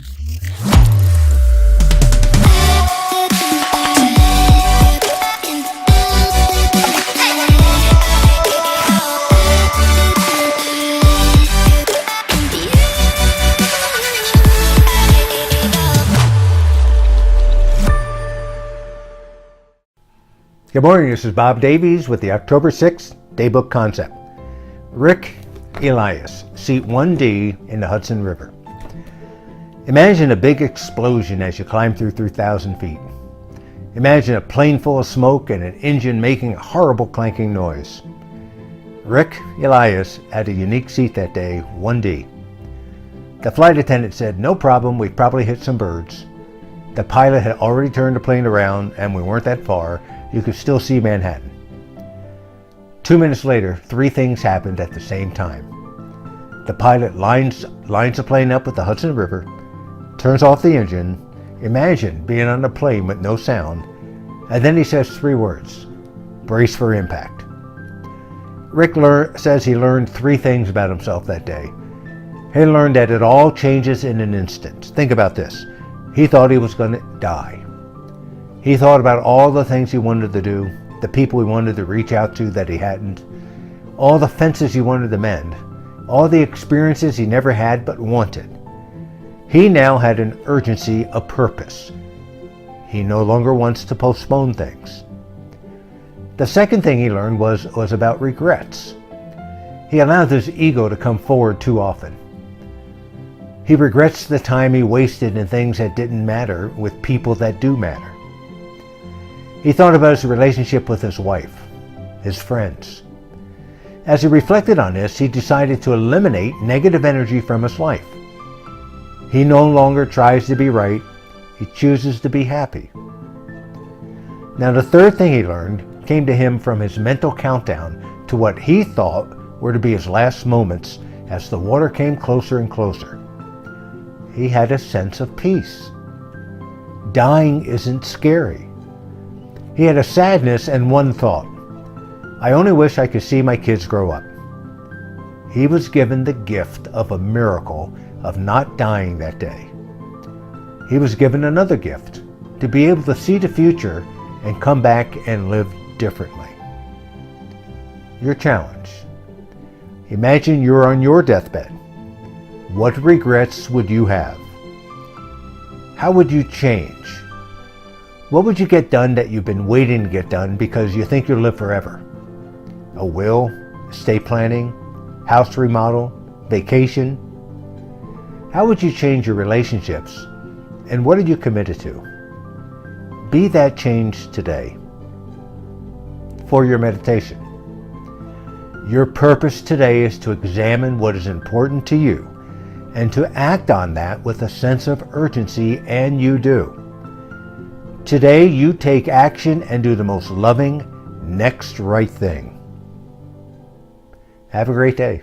Good morning, this is Bob Davies with the October 6th Daybook Concept. Rick Elias, seat 1D in the Hudson River. Imagine a big explosion as you climb through 3,000 feet. Imagine a plane full of smoke and an engine making a horrible clanking noise. Rick Elias had a unique seat that day, 1D. The flight attendant said, "No problem, we probably hit some birds." The pilot had already turned the plane around and we weren't that far. You could still see Manhattan. 2 minutes later, three things happened at the same time. The pilot lines the plane up with the Hudson River, turns off the engine. Imagine being on a plane with no sound, and then he says three words: brace for impact. Rick says he learned three things about himself that day. He learned that it all changes in an instant. Think about this. He thought he was going to die. He thought about all the things he wanted to do, the people he wanted to reach out to that he hadn't, all the fences he wanted to mend, all the experiences he never had but wanted. He now had an urgency, a purpose. He no longer wants to postpone things. The second thing he learned was about regrets. He allowed his ego to come forward too often. He regrets the time he wasted in things that didn't matter with people that do matter. He thought about his relationship with his wife, his friends. As he reflected on this, he decided to eliminate negative energy from his life. He no longer tries to be right, he chooses to be happy. Now the third thing he learned came to him from his mental countdown to what he thought were to be his last moments as the water came closer and closer. He had a sense of peace. Dying isn't scary. He had a sadness and one thought: I only wish I could see my kids grow up. He was given the gift of a miracle of not dying that day. He was given another gift, to be able to see the future and come back and live differently. Your challenge: imagine you're on your deathbed. What regrets would you have? How would you change? What would you get done that you've been waiting to get done because you think you'll live forever? A will, estate planning, house remodel, vacation? How would you change your relationships? And what are you committed to? Be that change today. For your meditation, your purpose today is to examine what is important to you and to act on that with a sense of urgency, and you do. Today, you take action and do the most loving, next right thing. Have a great day.